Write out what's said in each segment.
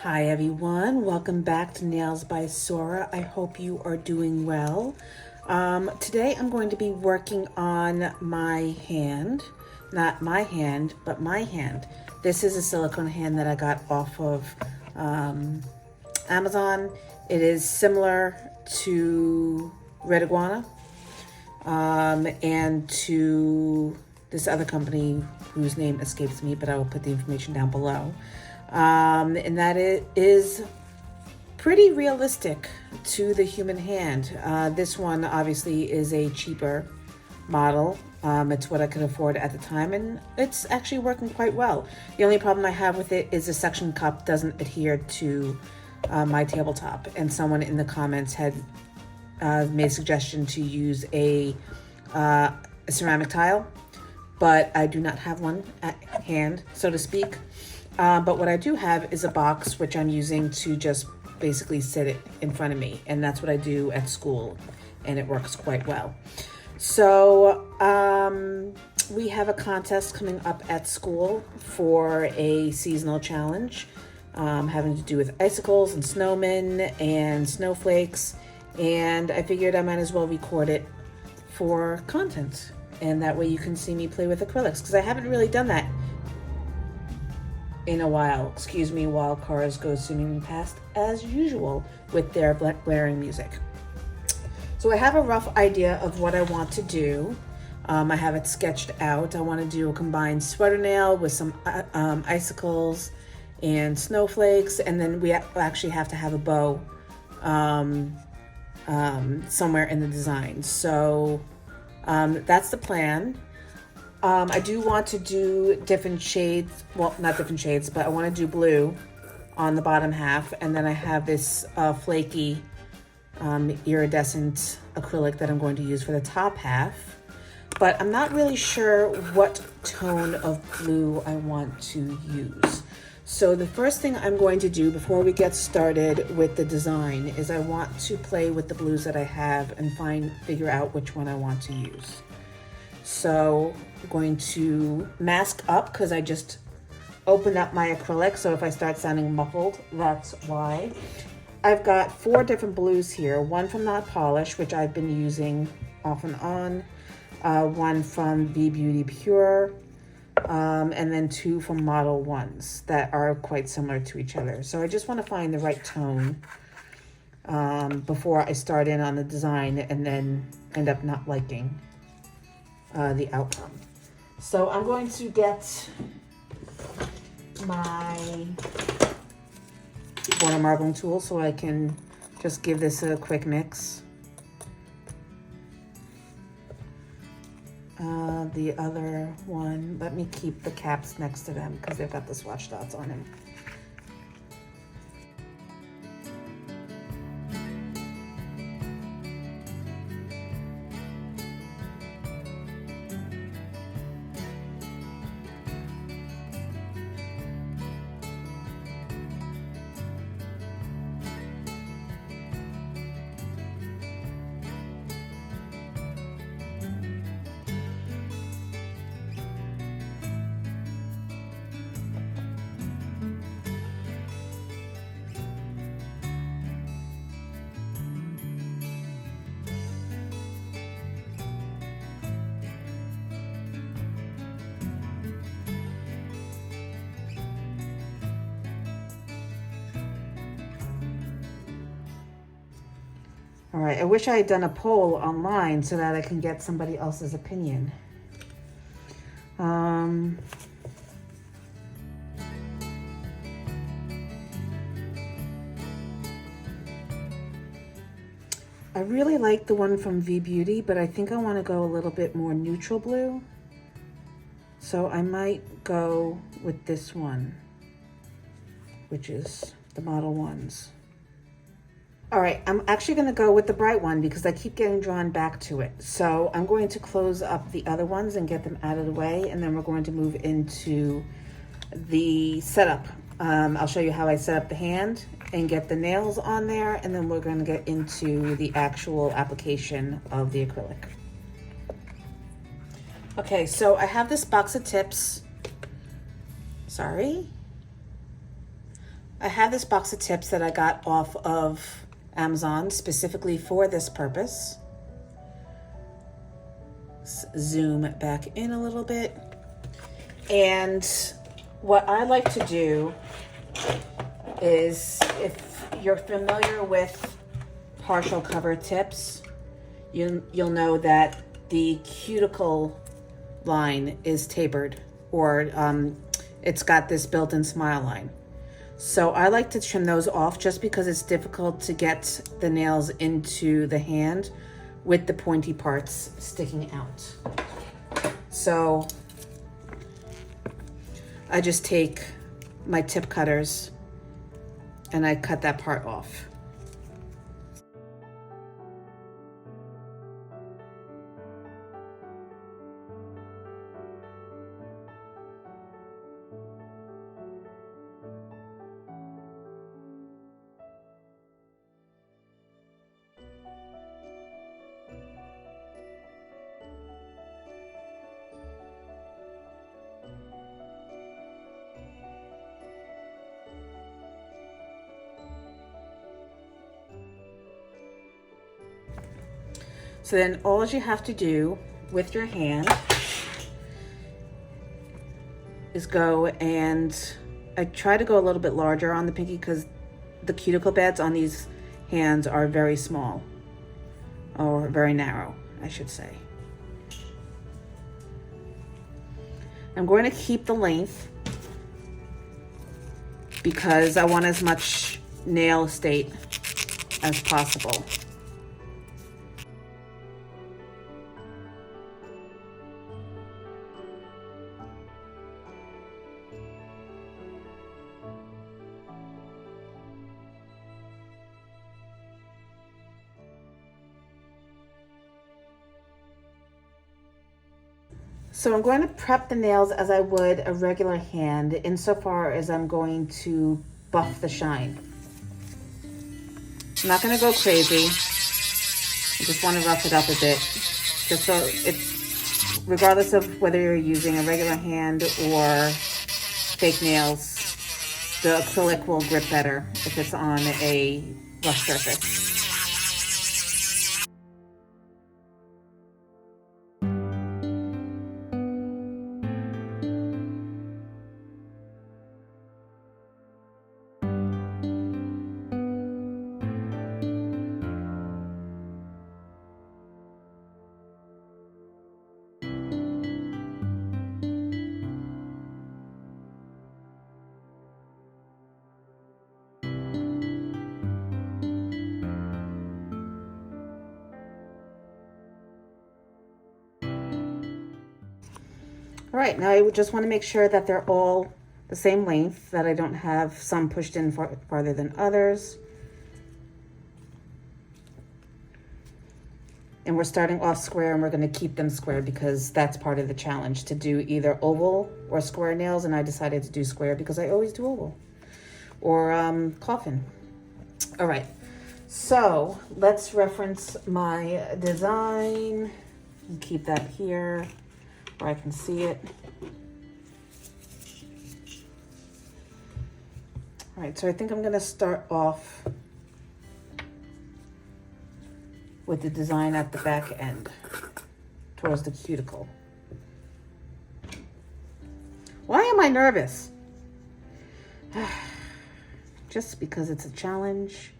Hi everyone, welcome back to Nails by Sora. I hope you are doing well. Today I'm going to be working on my hand, not my hand, but my hand. This is a silicone hand that I got off of Amazon. It is similar to Red Iguana and to this other company whose name escapes me, but I will put the information down below. And that it is pretty realistic to the human hand. This one obviously is a cheaper model. It's what I could afford at the time, and it's actually working quite well. The only problem I have with it is the suction cup doesn't adhere to my tabletop, and someone in the comments had made a suggestion to use a ceramic tile, but I do not have one at hand, so to speak. But what I do have is a box, which I'm using to just basically sit it in front of me. And that's what I do at school, and it works quite well. So we have a contest coming up at school for a seasonal challenge having to do with icicles and snowmen and snowflakes. And I figured I might as well record it for content. And that way you can see me play with acrylics, because I haven't really done that in a while. Excuse me while cars go zooming past as usual with their blaring music. So I have a rough idea of what I want to do. I have it sketched out. I want to do a combined sweater nail with some icicles and snowflakes, and then we actually have to have a bow somewhere in the design. So that's the plan. I do want to do different shades, well, not different shades, but I want to do blue on the bottom half, and then I have this flaky iridescent acrylic that I'm going to use for the top half, but I'm not really sure what tone of blue I want to use. So the first thing I'm going to do before we get started with the design is I want to play with the blues that I have and figure out which one I want to use. So I'm going to mask up because I just opened up my acrylic. So if I start sounding muffled, that's why. I've got 4 different blues here. One from Not Polish, which I've been using off and on. One from Be Beauty Pure. And then 2 from Model Ones that are quite similar to each other. So I just want to find the right tone before I start in on the design and then end up not liking the outcome. So I'm going to get my water marbling tool so I can just give this a quick mix. The other one, let me keep the caps next to them because they've got the swatch dots on them. All right, I wish I had done a poll online so that I can get somebody else's opinion. I really like the one from V Beauty, but I think I want to go a little bit more neutral blue. So I might go with this one, which is the Model Ones. All right, I'm actually going to go with the bright one because I keep getting drawn back to it. So I'm going to close up the other ones and get them out of the way, and then we're going to move into the setup. I'll show you how I set up the hand and get the nails on there, and then we're going to get into the actual application of the acrylic. Okay, so I have this box of tips. Sorry. I have this box of tips that I got off of Amazon specifically for this purpose. Let's zoom back in a little bit. And what I like to do is, if you're familiar with partial cover tips, you'll know that the cuticle line is tapered, or it's got this built-in smile line. So I like to trim those off just because it's difficult to get the nails into the hand with the pointy parts sticking out. So I just take my tip cutters and I cut that part off. So then all you have to do with your hand is go, and I try to go a little bit larger on the pinky because the cuticle beds on these hands are very small, or very narrow, I should say. I'm going to keep the length because I want as much nail estate as possible. So I'm going to prep the nails as I would a regular hand, insofar as I'm going to buff the shine. I'm not going to go crazy. I just want to rough it up a bit, just so it's, regardless of whether you're using a regular hand or fake nails, the acrylic will grip better if it's on a rough surface. All right, now I just want to make sure that they're all the same length, that I don't have some pushed in farther than others. And we're starting off square, and we're going to keep them square because that's part of the challenge, to do either oval or square nails. And I decided to do square because I always do oval or coffin. All right, so let's reference my design and keep that here where I can see it. All right, so I think I'm gonna start off with the design at the back end towards the cuticle. Why am I nervous? Just because it's a challenge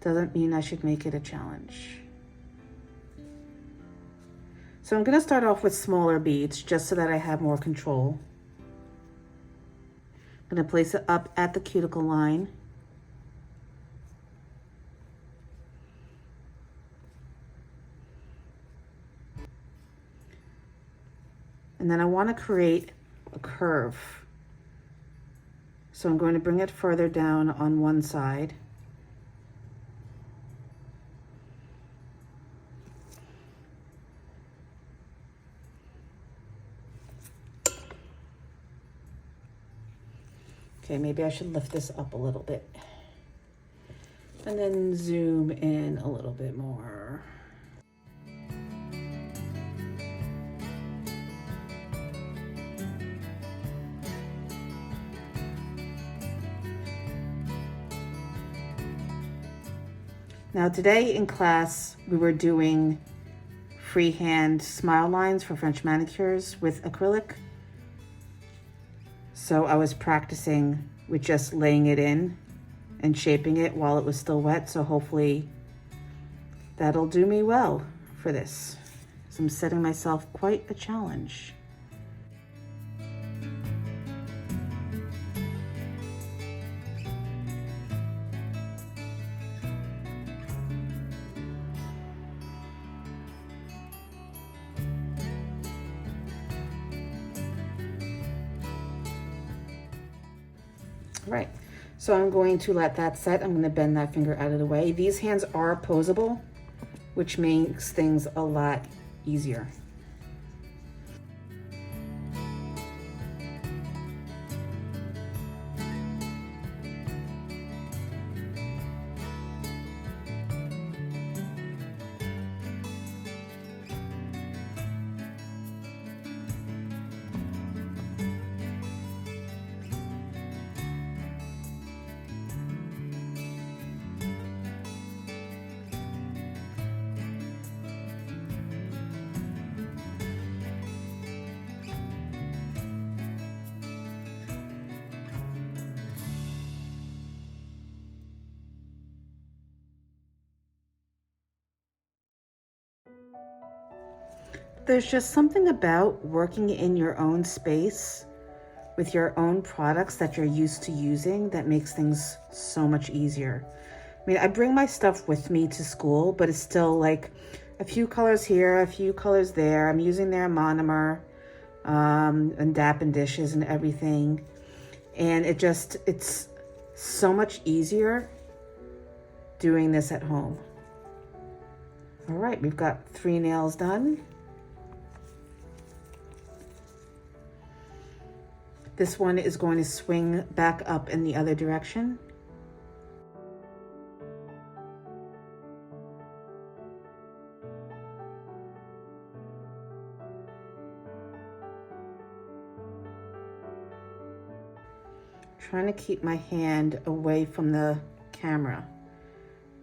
doesn't mean I should make it a challenge. So I'm going to start off with smaller beads just so that I have more control. I'm going to place it up at the cuticle line. And then I want to create a curve. So I'm going to bring it further down on one side. Okay, maybe I should lift this up a little bit and then zoom in a little bit more. Now today in class, we were doing freehand smile lines for French manicures with acrylic. So I was practicing with just laying it in and shaping it while it was still wet. So hopefully that'll do me well for this. So I'm setting myself quite a challenge. Right, so I'm going to let that set. I'm going to bend that finger out of the way. These hands are posable, which makes things a lot easier. There's just something about working in your own space with your own products that you're used to using that makes things so much easier. I mean, I bring my stuff with me to school, but it's still like a few colors here, a few colors there. I'm using their monomer and Dappen dishes and everything. And it's so much easier doing this at home. All right, we've got 3 nails done. This one is going to swing back up in the other direction. Trying to keep my hand away from the camera,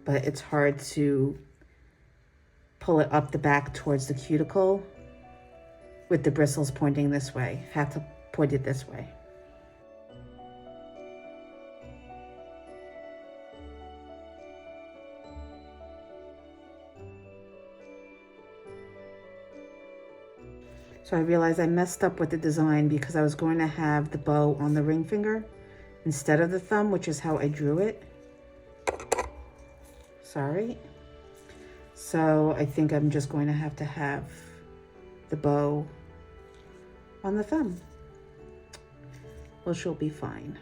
but it's hard to pull it up the back towards the cuticle with the bristles pointing this way. Have to point it this way. So I realized I messed up with the design because I was going to have the bow on the ring finger instead of the thumb, which is how I drew it. Sorry. So I think I'm just going to have the bow on the thumb. Well, she'll be fine.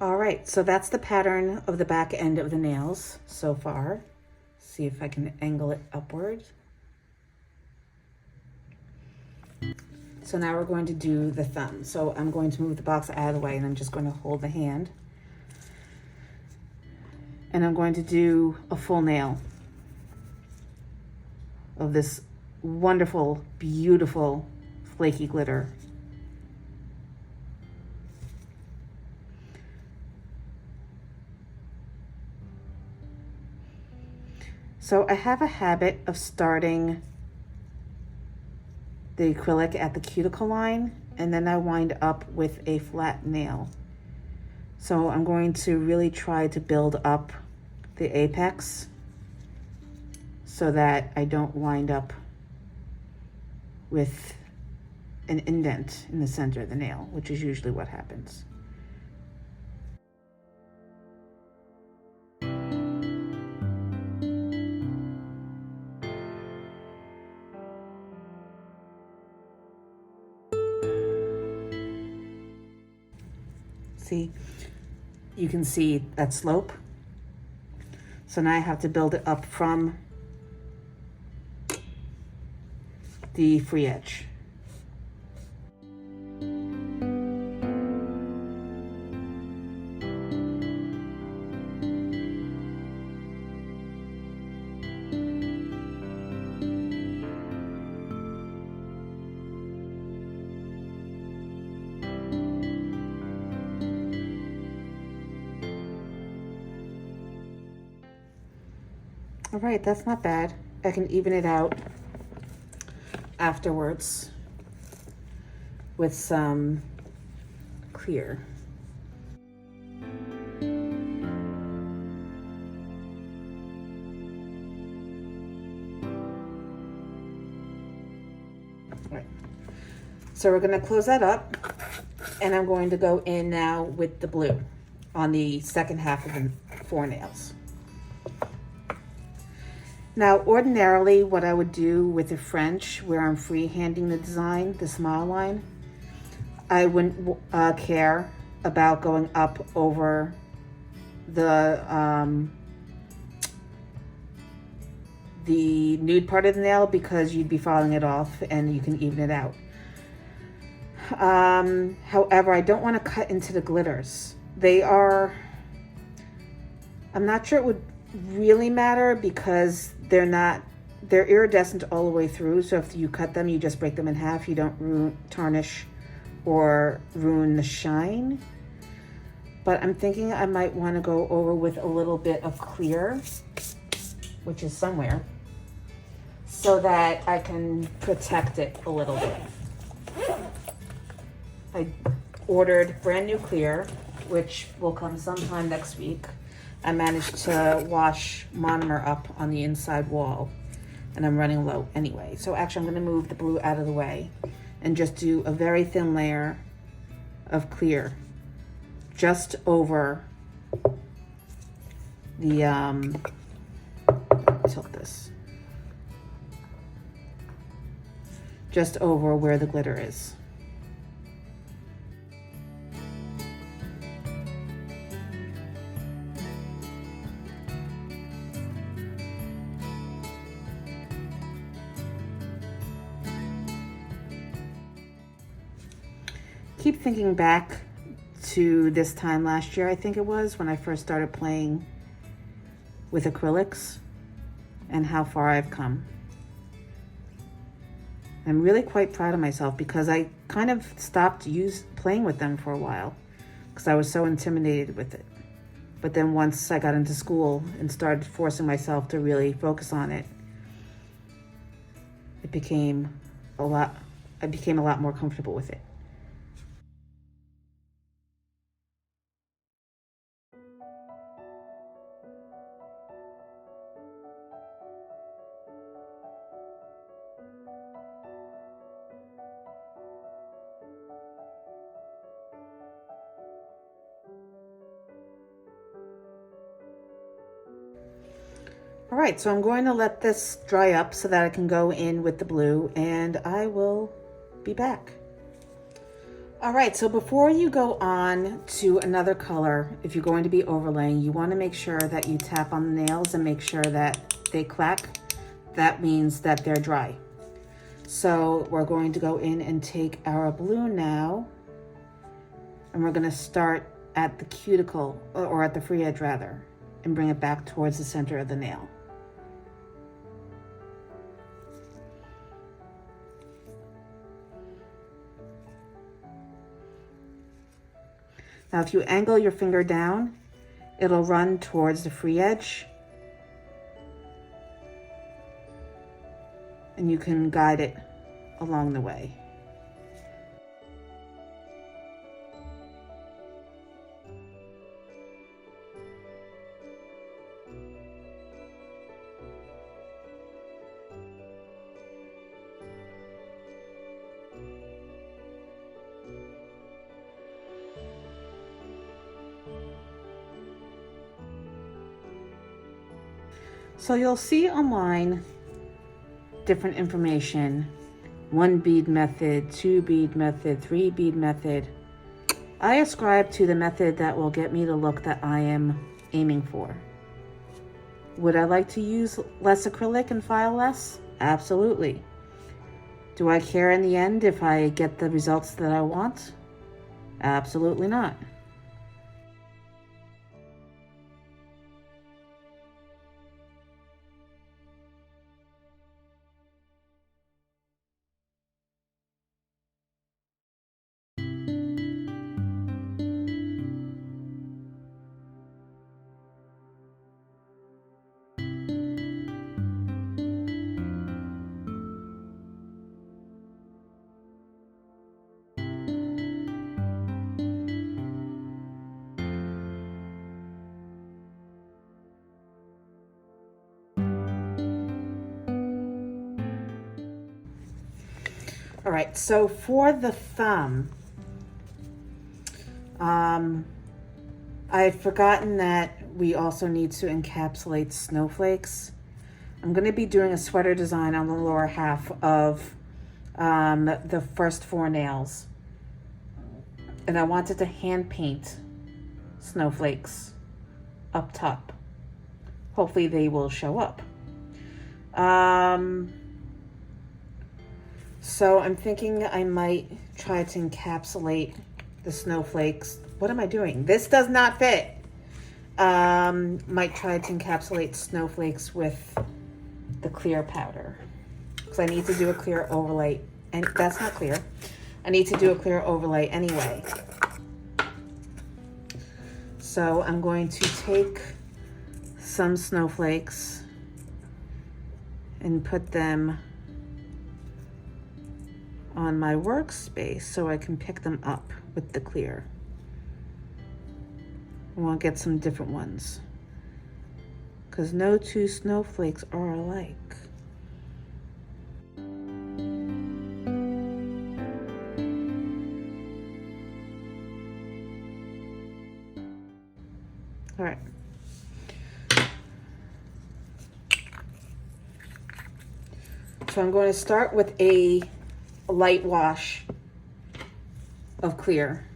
All right, so that's the pattern of the back end of the nails so far. See if I can angle it upward. So now we're going to do the thumb. So I'm going to move the box out of the way and I'm just going to hold the hand. And I'm going to do a full nail of this wonderful, beautiful, flaky glitter. So I have a habit of starting the acrylic at the cuticle line and then I wind up with a flat nail. So I'm going to really try to build up the apex so that I don't wind up with an indent in the center of the nail, which is usually what happens. See, you can see that slope. So now I have to build it up from the free edge. All right, that's not bad. I can even it out afterwards with some clear. All right. So we're going to close that up, and I'm going to go in now with the blue on the second half of the 4 nails. Now, ordinarily, what I would do with the French, where I'm freehanding the design, the smile line, I wouldn't care about going up over the nude part of the nail, because you'd be filing it off and you can even it out. However, I don't want to cut into the glitters. I'm not sure it would really matter, because they're iridescent all the way through. So if you cut them, you just break them in half. You don't tarnish or ruin the shine. But I'm thinking I might want to go over with a little bit of clear, which is somewhere, so that I can protect it a little bit. I ordered brand new clear, which will come sometime next week. I managed to wash monomer up on the inside wall, and I'm running low anyway. So actually I'm going to move the blue out of the way and just do a very thin layer of clear just over the, tilt this, just over where the glitter is. Keep thinking back to this time last year, I think it was, when I first started playing with acrylics, and how far I've come. I'm really quite proud of myself, because I kind of stopped playing with them for a while because I was so intimidated with it. But then once I got into school and started forcing myself to really focus on it, I became a lot more comfortable with it. All right, so I'm going to let this dry up so that I can go in with the blue, and I will be back. All right, so before you go on to another color, if you're going to be overlaying, you want to make sure that you tap on the nails and make sure that they clack. That means that they're dry. So we're going to go in and take our blue now, and we're going to start at the cuticle, or at the free edge rather, and bring it back towards the center of the nail. Now, if you angle your finger down, it'll run towards the free edge, and you can guide it along the way. So you'll see online different information, 1 bead method, 2 bead method, 3 bead method. I ascribe to the method that will get me the look that I am aiming for. Would I like to use less acrylic and file less? Absolutely. Do I care in the end if I get the results that I want? Absolutely not. All right, so for the thumb, I've forgotten that we also need to encapsulate snowflakes. I'm going to be doing a sweater design on the lower half of the first 4 nails. And I wanted to hand paint snowflakes up top. Hopefully they will show up. So I'm thinking I might try to encapsulate the snowflakes. What am I doing? This does not fit. Might try to encapsulate snowflakes with the clear powder. Because I need to do a clear overlay. And that's not clear. I need to do a clear overlay anyway. So I'm going to take some snowflakes and put them on my workspace so I can pick them up with the clear. I want to get some different ones because no 2 snowflakes are alike. All right. So I'm going to start with a light wash of clear.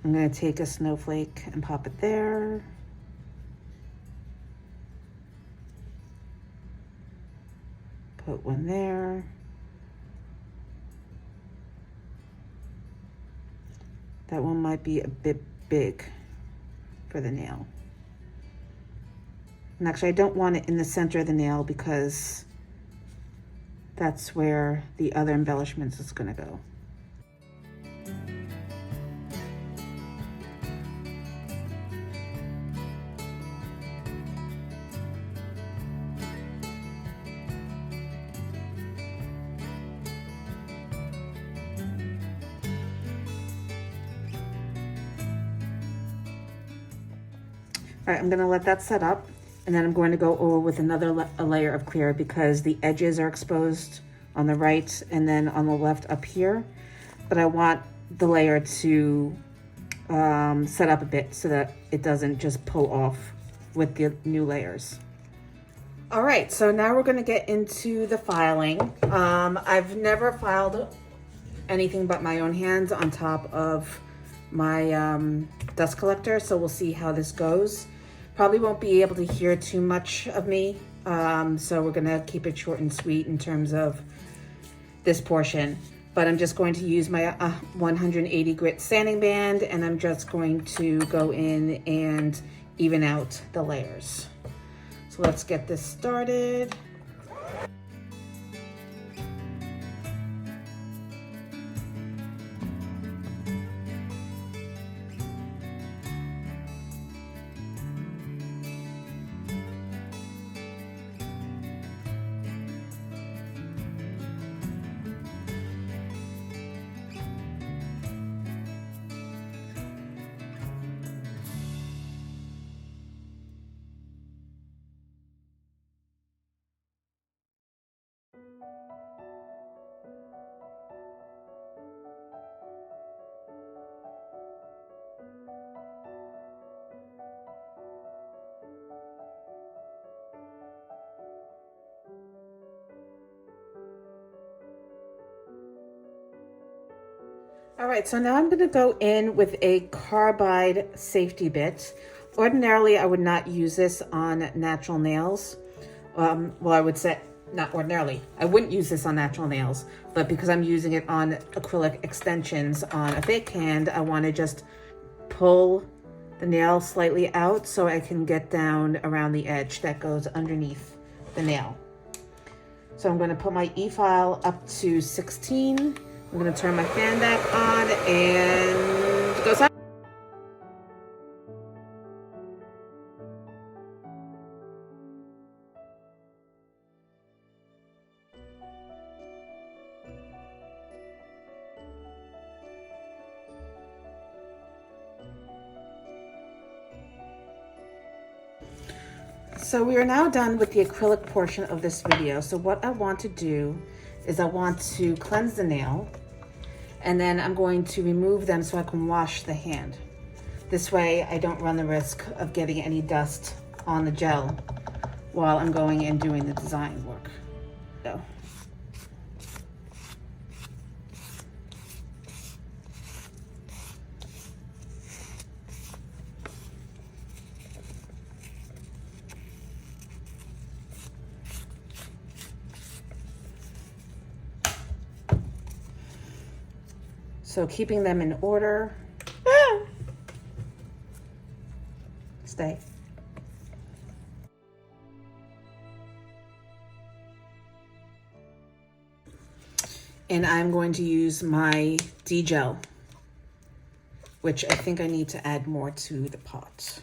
I'm going to take a snowflake and pop it there. Put one there. That one might be a bit big for the nail. And actually I don't want it in the center of the nail because that's where the other embellishments is going to go. All right, I'm going to let that set up, and then I'm going to go over with another layer of clear because the edges are exposed on the right and then on the left up here. But I want the layer to set up a bit so that it doesn't just pull off with the new layers. All right, so now we're going to get into the filing. I've never filed anything but my own hands on top of my dust collector, so we'll see how this goes. Probably won't be able to hear too much of me, so we're gonna keep it short and sweet in terms of this portion. But I'm just going to use my 180 grit sanding band, and I'm just going to go in and even out the layers. So let's get this started. All right, so now I'm gonna go in with a carbide safety bit. Ordinarily, I would not use this on natural nails. Well, I would say, not ordinarily, I wouldn't use this on natural nails, but because I'm using it on acrylic extensions on a fake hand, I wanna just pull the nail slightly out so I can get down around the edge that goes underneath the nail. So I'm gonna put my E-file up to 16. I'm gonna turn my fan back on and go side. So we are now done with the acrylic portion of this video. So what I want to do is I want to cleanse the nail, and then I'm going to remove them so I can wash the hand. This way I don't run the risk of getting any dust on the gel while I'm going and doing the design work. So. So keeping them in order. Stay. And I'm going to use my DGel, which I think I need to add more to the pot.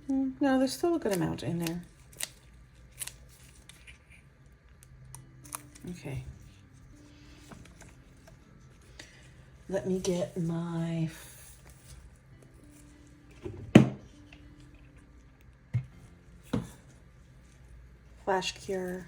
No, there's still a good amount in there. Okay. Let me get my flash cure.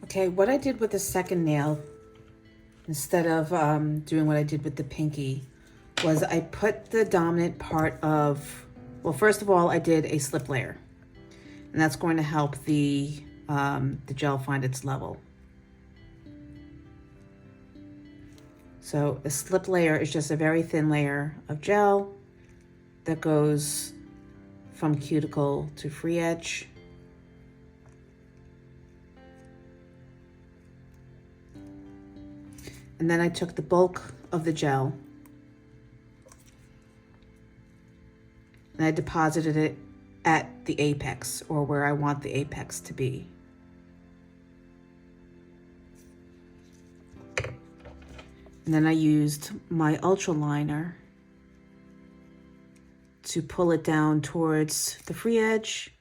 Okay, what I did with the second nail, instead of doing what I did with the pinky, was I put the dominant part of, well, first of all, I did a slip layer. And that's going to help the gel find its level. So a slip layer is just a very thin layer of gel that goes from cuticle to free edge. And then I took the bulk of the gel and I deposited it at the apex, or where I want the apex to be. And then I used my ultra liner to pull it down towards the free edge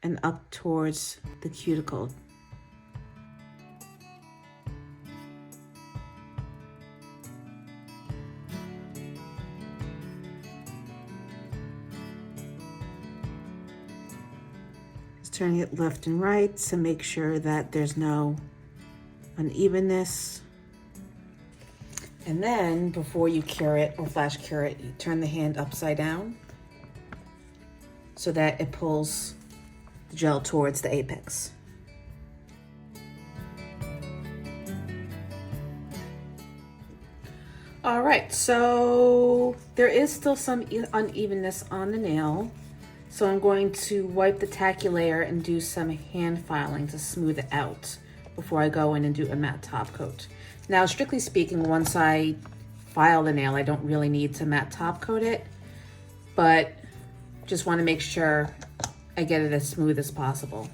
and up towards the cuticle. Turning it left and right to make sure that there's no unevenness. And then before you cure it or flash cure it, you turn the hand upside down so that it pulls the gel towards the apex. All right, so there is still some unevenness on the nail. So I'm going to wipe the tacky layer and do some hand filing to smooth it out before I go in and do a matte top coat. Now, strictly speaking, once I file the nail, I don't really need to matte top coat it, but just want to make sure I get it as smooth as possible.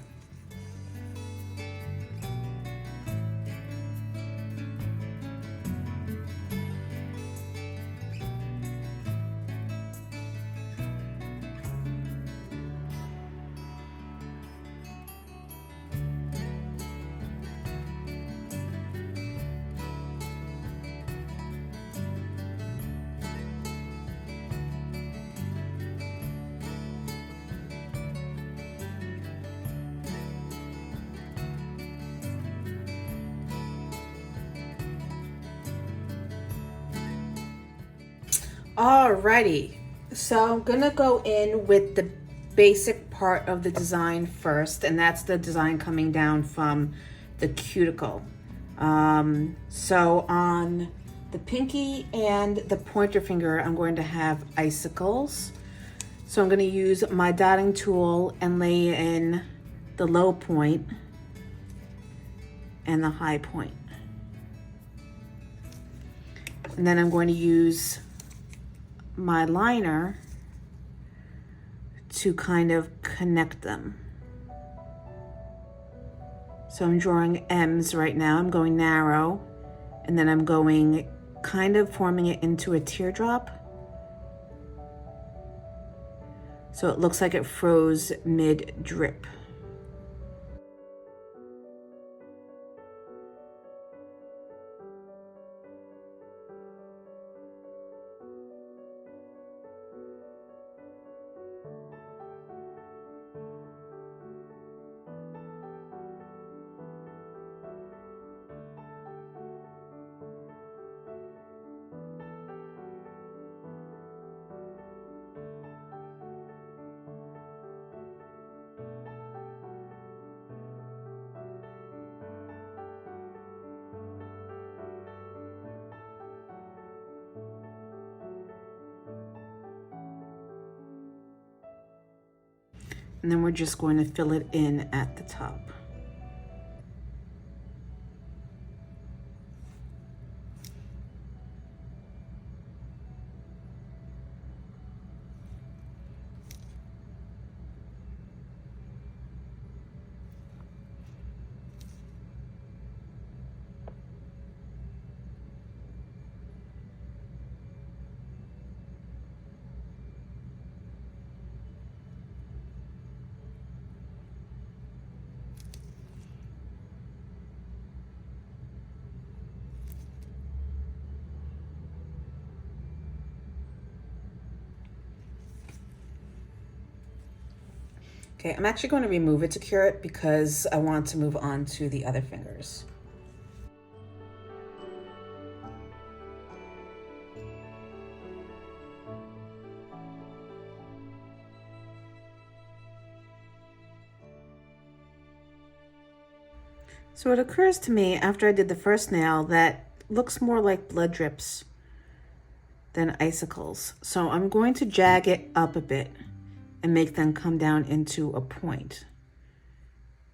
Alrighty, so I'm gonna go in with the basic part of the design first, and that's the design coming down from the cuticle. So on The pinky and the pointer finger, I'm going to have icicles. So I'm going to use my dotting tool and lay in the low point and the high point. And then I'm going to use my liner to kind of connect them. So I'm drawing M's right now. I'm going narrow, and then I'm going kind of forming it into a teardrop. So it looks like it froze mid-drip. And then we're just going to fill it in at the top. Okay, I'm actually going to remove it to cure it because I want to move on to the other fingers. So it occurs to me after I did the first nail that looks more like blood drips than icicles. So I'm going to jag it up a bit and make them come down into a point,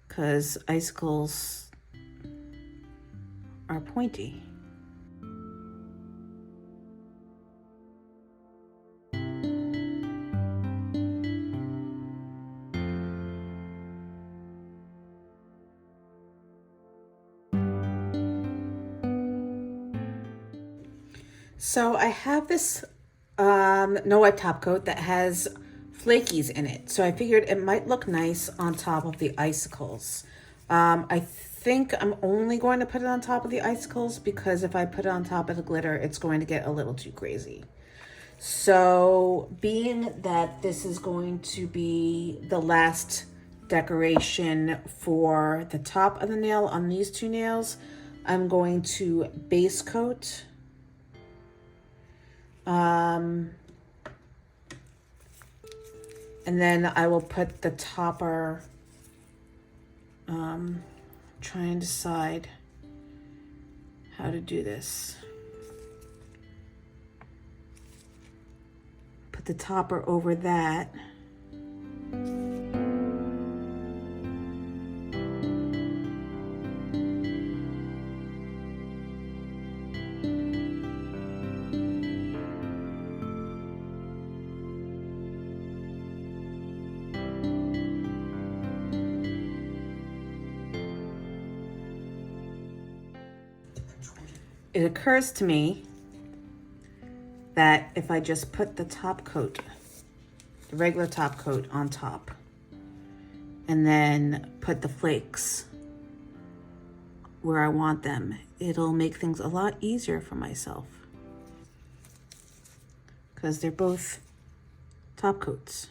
because icicles are pointy. So I have this no wipe top coat that has flakies in it. So I figured it might look nice on top of the icicles. I think I'm only going to put it on top of the icicles because if I put it on top of the glitter, it's going to get a little too crazy. So being that this is going to be the last decoration for the top of the nail on these two nails, I'm going to base coat. And then I will put the topper, try and decide how to do this. Put the topper over that. It occurs to me that if I just put the top coat, the regular top coat on top, and then put the flakes where I want them, it'll make things a lot easier for myself because they're both top coats.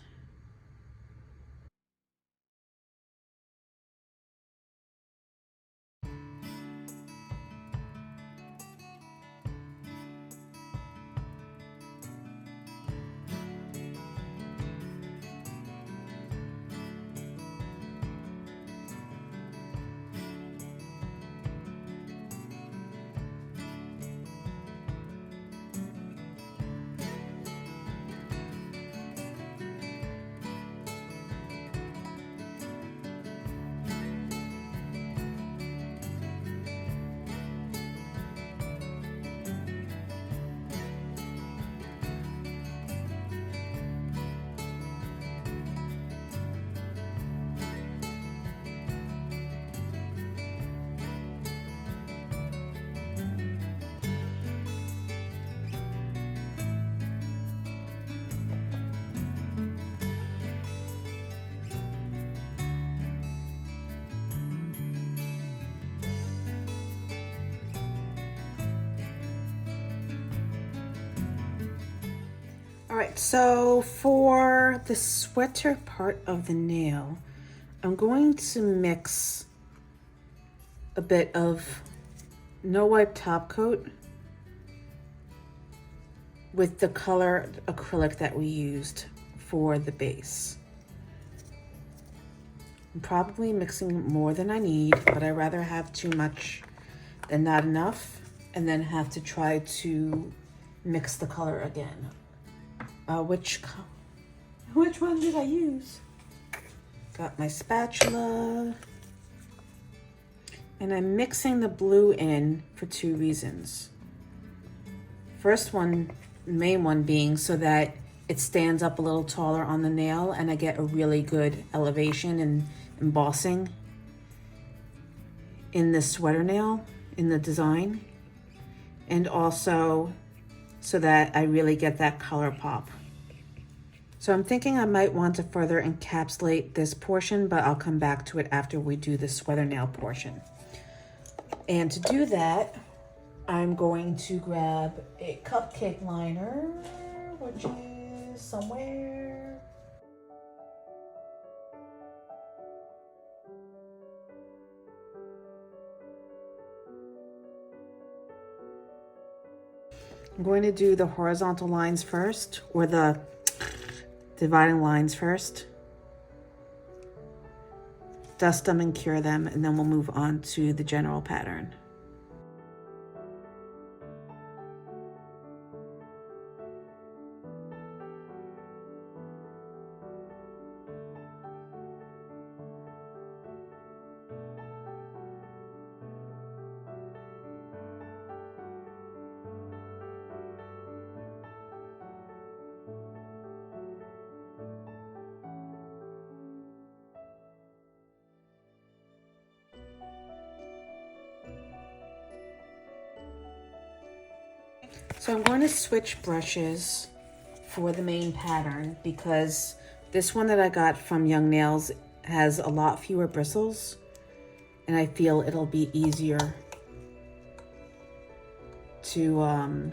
right, so for the sweater part of the nail, I'm going to mix a bit of no wipe top coat with the color acrylic that we used for the base. I'm probably mixing more than I need, but I'd rather have too much than not enough and then have to try to mix the color again. Which one did I use? Got my spatula. And I'm mixing the blue in for 2 reasons. First one, main one being so that it stands up a little taller on the nail and I get a really good elevation and embossing in the sweater nail, in the design. And also so that I really get that color pop. So I'm thinking I might want to further encapsulate this portion, but I'll come back to it after we do the sweater nail portion. And to do that, I'm going to grab a cupcake liner, which is somewhere. I'm going to do the horizontal lines first, or the dividing lines first. Dust them and cure them, and then we'll move on to the general pattern. So I'm going to switch brushes for the main pattern because this one that I got from Young Nails has a lot fewer bristles and I feel it'll be easier to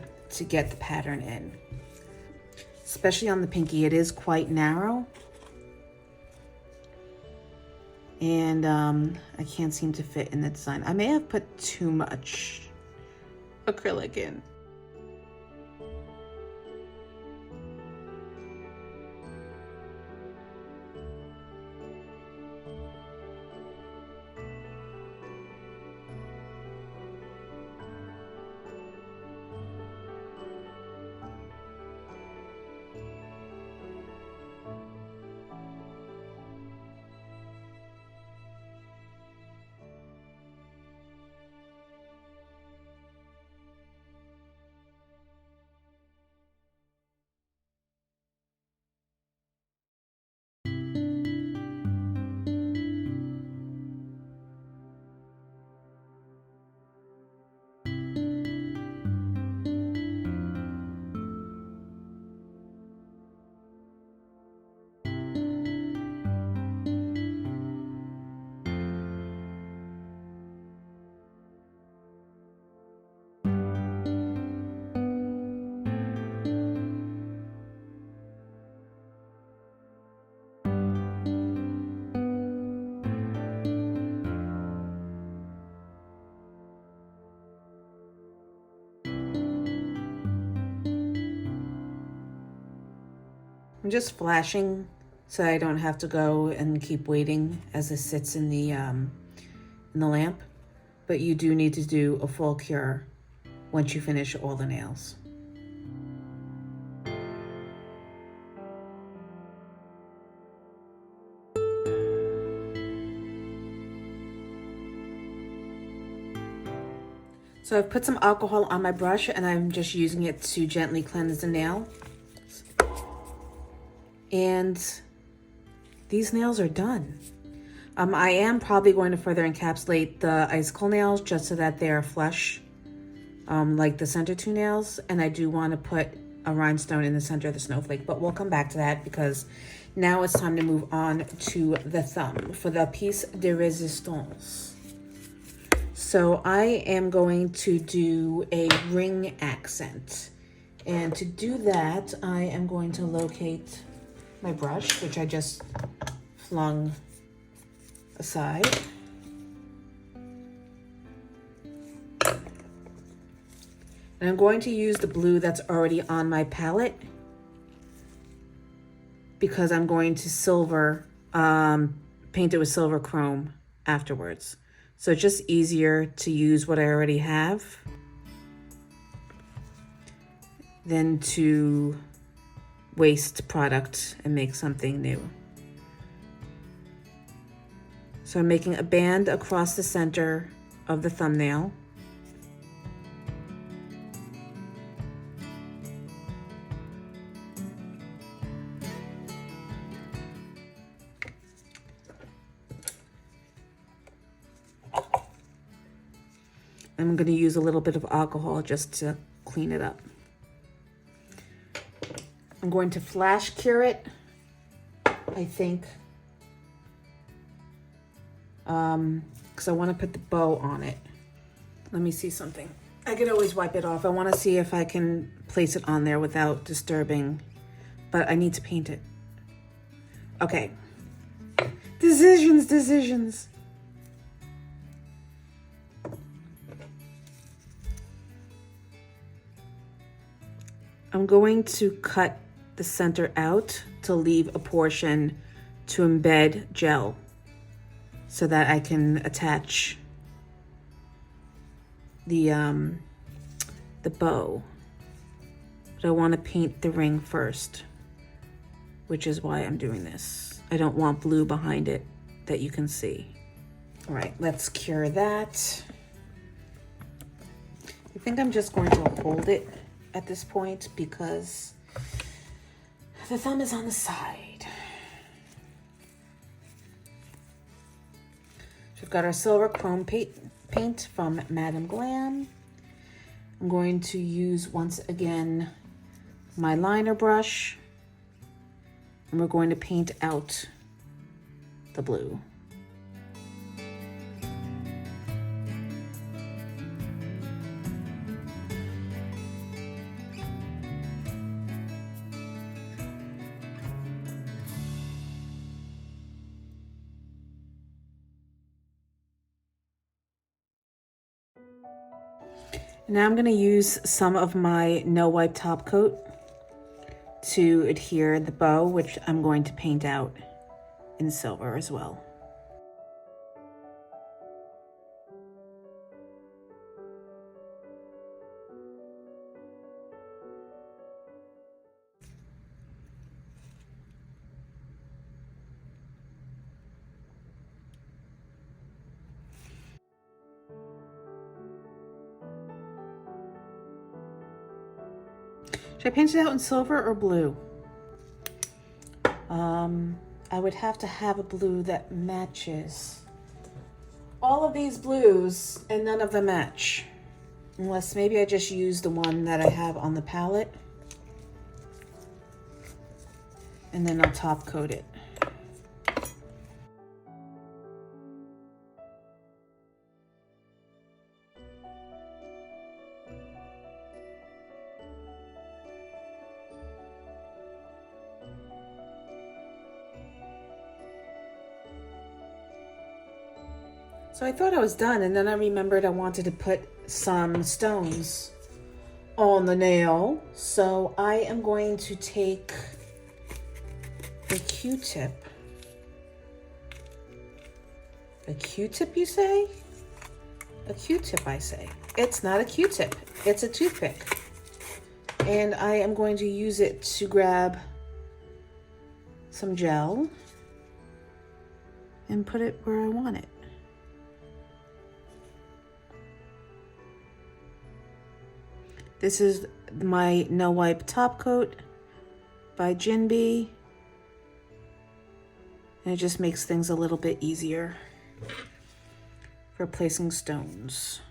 get the pattern in. Especially on the pinky, it is quite narrow and I can't seem to fit in the design. I may have put too much acrylic in. I'm just flashing so I don't have to go and keep waiting as it sits in the lamp. But you do need to do a full cure once you finish all the nails. So I've put some alcohol on my brush and I'm just using it to gently cleanse the nail. And these nails are done. I am probably going to further encapsulate the icicle nails just so that they're flush, like the center 2 nails. And I do want to put a rhinestone in the center of the snowflake, but we'll come back to that because now it's time to move on to the thumb for the piece de resistance. So I am going to do a ring accent. And to do that, I am going to locate my brush, which I just flung aside. And I'm going to use the blue that's already on my palette because I'm going to paint it with silver chrome afterwards. So it's just easier to use what I already have than to waste product and make something new. So I'm making a band across the center of the thumbnail. I'm going to use a little bit of alcohol just to clean it up. I'm going to flash cure it, I think, because I want to put the bow on it. Let me see something. I could always wipe it off. I want to see if I can place it on there without disturbing, but I need to paint it. Okay. Decisions. I'm going to cut the center out to leave a portion to embed gel so that I can attach the bow. But I want to paint the ring first, which is why I'm doing this. I don't want blue behind it that you can see. All right, let's cure that. I think I'm just going to hold it at this point because the thumb is on the side. So we've got our silver chrome paint from Madame Glam. I'm going to use once again my liner brush, and we're going to paint out the blue. Now I'm going to use some of my no wipe top coat to adhere the bow, which I'm going to paint out in silver as well. Should I paint it out in silver or blue? I would have to have a blue that matches all of these blues, and none of them match. Unless maybe I just use the one that I have on the palette, and then I'll top coat it. So I thought I was done, and then I remembered I wanted to put some stones on the nail. So I am going to take a Q-tip. A Q-tip, you say? A Q-tip, I say. It's not a Q-tip. It's a toothpick. And I am going to use it to grab some gel and put it where I want it. This is my No Wipe Top Coat by Jinbei. And it just makes things a little bit easier for placing stones.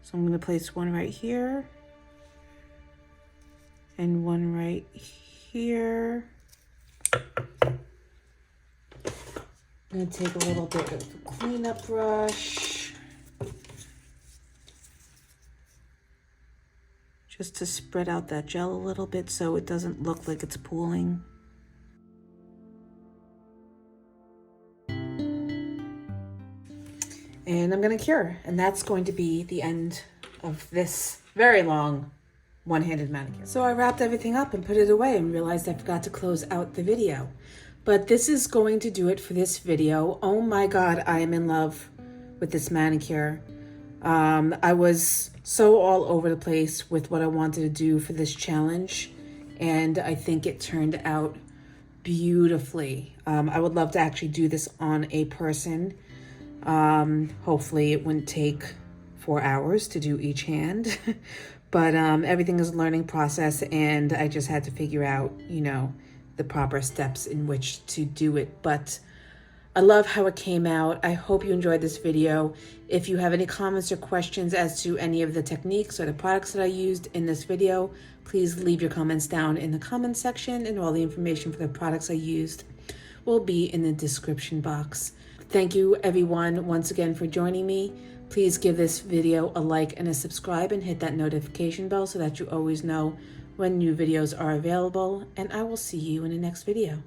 So I'm going to place one right here and one right here. I'm going to take a little bit of the cleanup brush. just to spread out that gel a little bit so it doesn't look like it's pooling. And I'm gonna cure, and that's going to be the end of this very long one-handed manicure. So I wrapped everything up and put it away and realized I forgot to close out the video. But this is going to do it for this video. Oh my God, I am in love with this manicure. I was so all over the place with what I wanted to do for this challenge, and I think it turned out beautifully. I would love to actually do this on a person. Hopefully it wouldn't take 4 hours to do each hand, but everything is a learning process, and I just had to figure out, you know, the proper steps in which to do it. But I love how it came out. I hope you enjoyed this video. If you have any comments or questions as to any of the techniques or the products that I used in this video, please leave your comments down in the comment section, and all the information for the products I used will be in the description box. Thank you everyone once again for joining me. Please give this video a like and a subscribe, and hit that notification bell so that you always know when new videos are available, and I will see you in the next video.